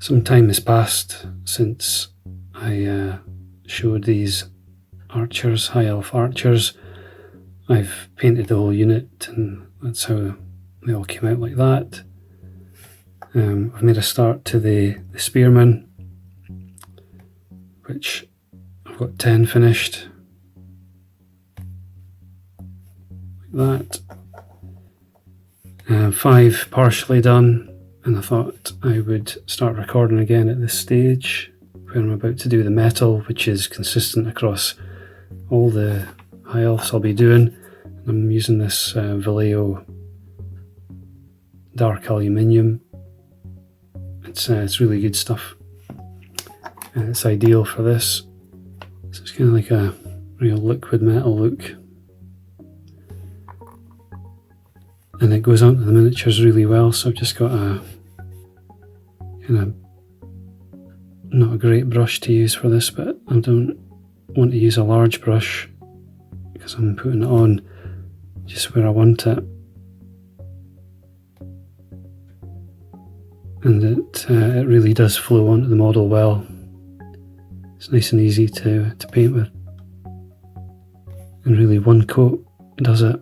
Some time has passed since I showed these archers, High Elf archers. I've painted the whole unit, and that's how they all came out like that. I've made a start to the spearmen, which I've got 10 finished, like that. 5 partially done, and I thought I would start recording again at this stage where I'm about to do the metal, which is consistent across all the High Elves I'll be doing. I'm using this Vallejo Dark Aluminium. It's really good stuff, and it's ideal for this. So it's kind of like a real liquid metal look, and it goes onto the miniatures really well. So I've just got a kind of not a great brush to use for this, but I don't want to use a large brush because I'm putting it on just where I want it. And it really does flow onto the model well. It's nice and easy to paint with. And really one coat does it.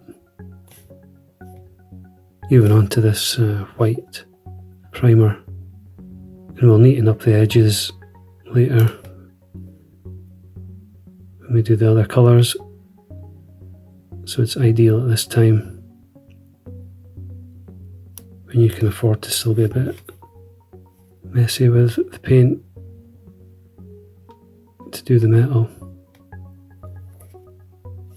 Even onto this white primer. And we'll neaten up the edges later when we do the other colours. So it's ideal at this time when you can afford to still be a bit messy with the paint to do the metal.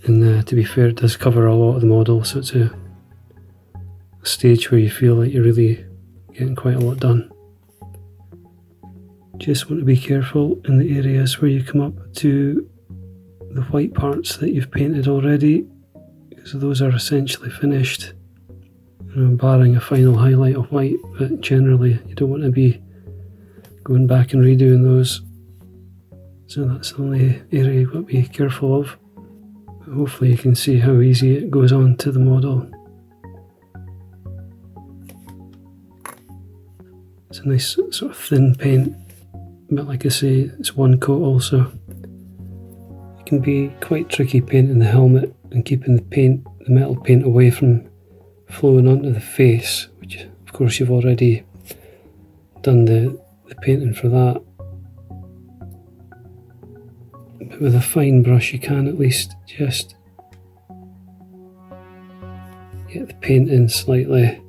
And to be fair, it does cover a lot of the model, so it's a stage where you feel like you're really getting quite a lot done. Just want to be careful in the areas where you come up to the white parts that you've painted already, because those are essentially finished, barring a final highlight of white, but generally you don't want to be going back and redoing those. So that's the only area you've got to be careful of. But hopefully you can see how easy it goes on to the model. It's a nice sort of thin paint, but like I say, it's one coat also. It can be quite tricky painting the helmet and keeping the metal paint away from flowing onto the face, which of course you've already done the painting for that. But with a fine brush you can at least just get the paint in slightly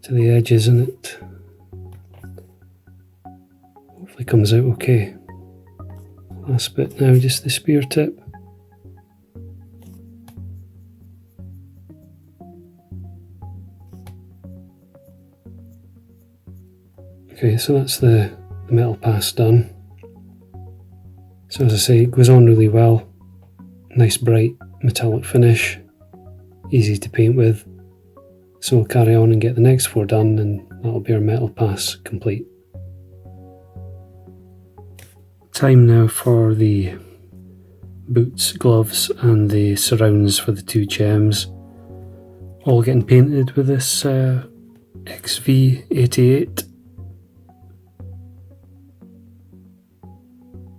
to the edges, and it hopefully comes out okay. Last bit now, just the spear tip. Okay, so that's the metal pass done. So as I say, it goes on really well. Nice bright metallic finish, easy to paint with. So we'll carry on and get the next 4 done, and that'll be our metal pass complete. Time now for the boots, gloves and the surrounds for the 2 gems. All getting painted with this XV-88.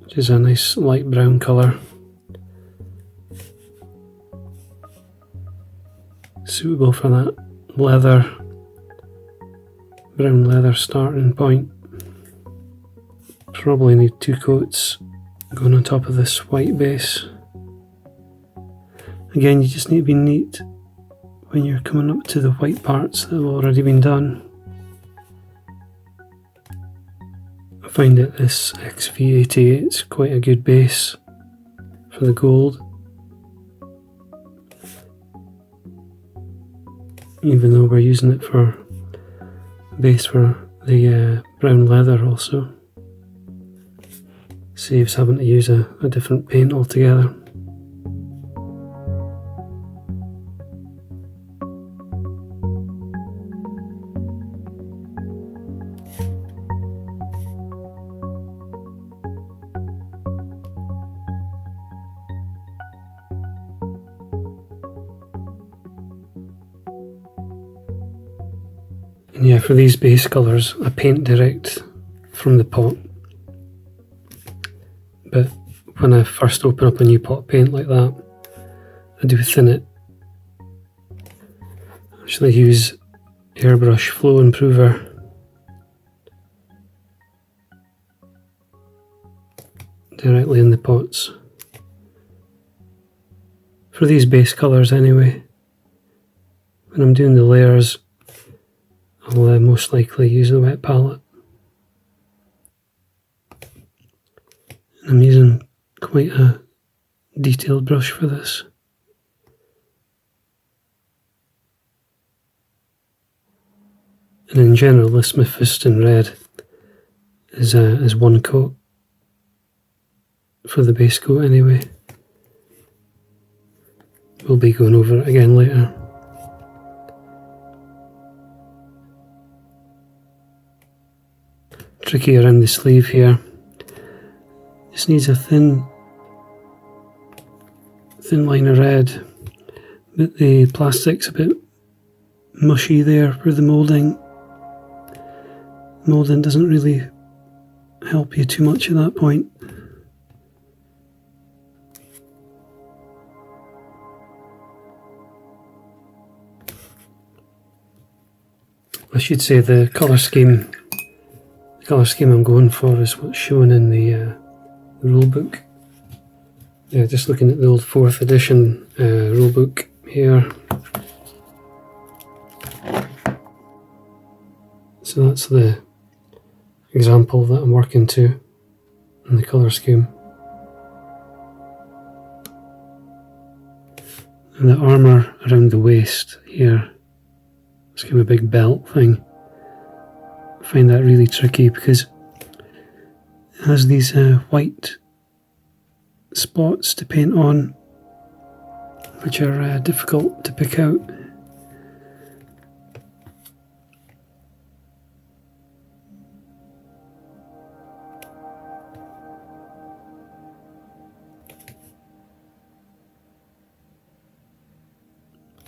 Which is a nice light brown colour. Suitable for that leather, brown leather starting point. Probably need 2 coats going on top of this white base. Again, you just need to be neat when you're coming up to the white parts that have already been done. I find that this XV-88 is quite a good base for the gold, even though we're using it for base for the brown leather also. Saves having to use a different paint altogether. And yeah, for these base colours, I paint direct from the pot. But when I first open up a new pot of paint like that, I do thin it. Actually use airbrush flow improver directly in the pots. For these base colours anyway. When I'm doing the layers, I'll most likely use the wet palette. And I'm using quite a detailed brush for this. And in general, this Mephiston red is one coat for the base coat anyway. We'll be going over it again later. Tricky around the sleeve here. Just needs a thin line of red, but the plastic's a bit mushy there for the moulding. Moulding doesn't really help you too much at that point. I should say the colour scheme I'm going for is what's shown in the rulebook. Yeah, just looking at the old 4th edition rulebook here. So that's the example that I'm working to in the colour scheme. And the armour around the waist here, it's kind of a big belt thing. I find that really tricky because it has these white spots to paint on, which are difficult to pick out.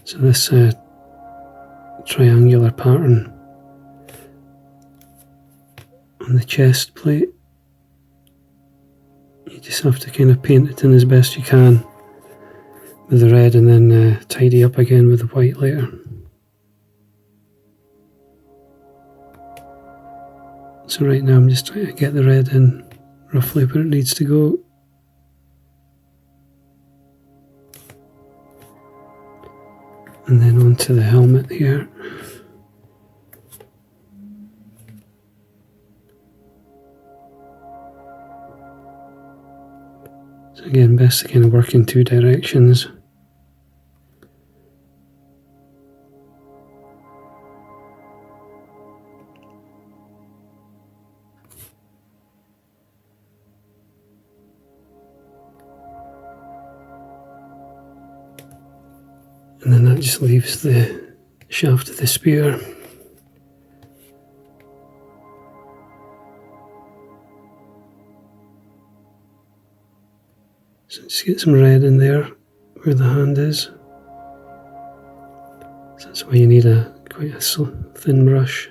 So this triangular pattern on the chest plate, you just have to kind of paint it in as best you can with the red and then tidy up again with the white later. So right now I'm just trying to get the red in roughly where it needs to go. And then onto the helmet here. So again, best to kind of work in two directions. And then that just leaves the shaft of the spear. So just get some red in there where the hand is. So that's why you need quite a thin brush.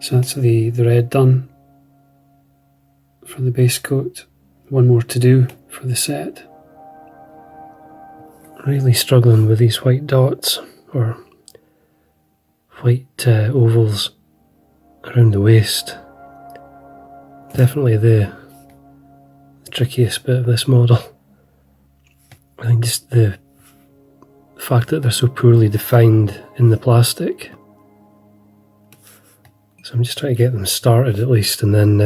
So that's the red done for the base coat. One more to do for the set. Really struggling with these white dots or white ovals around the waist. Definitely the trickiest bit of this model. I think just the fact that they're so poorly defined in the plastic. So I'm just trying to get them started at least, and then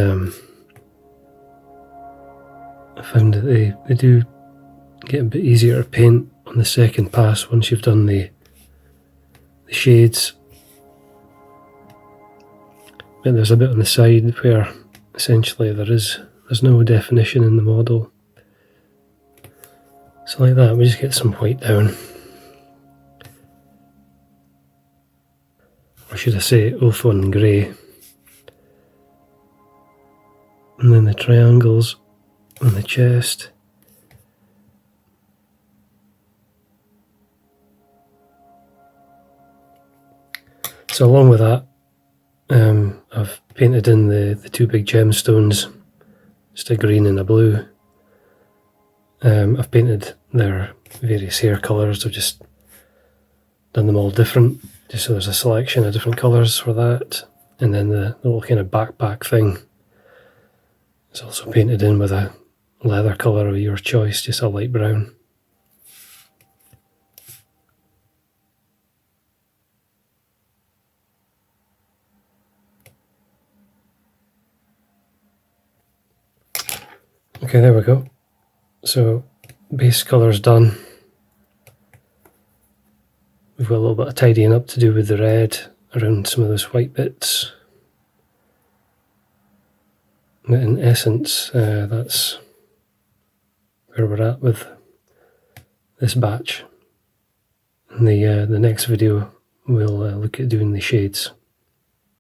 I found that they do get a bit easier to paint on the second pass once you've done the shades. But there's a bit on the side where essentially there's no definition in the model. So like that, we just get some white down. Or should I say Ulthuan grey. and then the triangles on the chest. So along with that, I've painted in the two big gemstones, just a green and a blue. I've painted their various hair colours. I've just done them all different, just so there's a selection of different colours for that. And then the little kind of backpack thing is also painted in with a leather colour of your choice, just a light brown. Okay, there we go. So base colour's done. We've got a little bit of tidying up to do with the red around some of those white bits. But in essence, that's where we're at with this batch. In the next video, we'll look at doing the shades.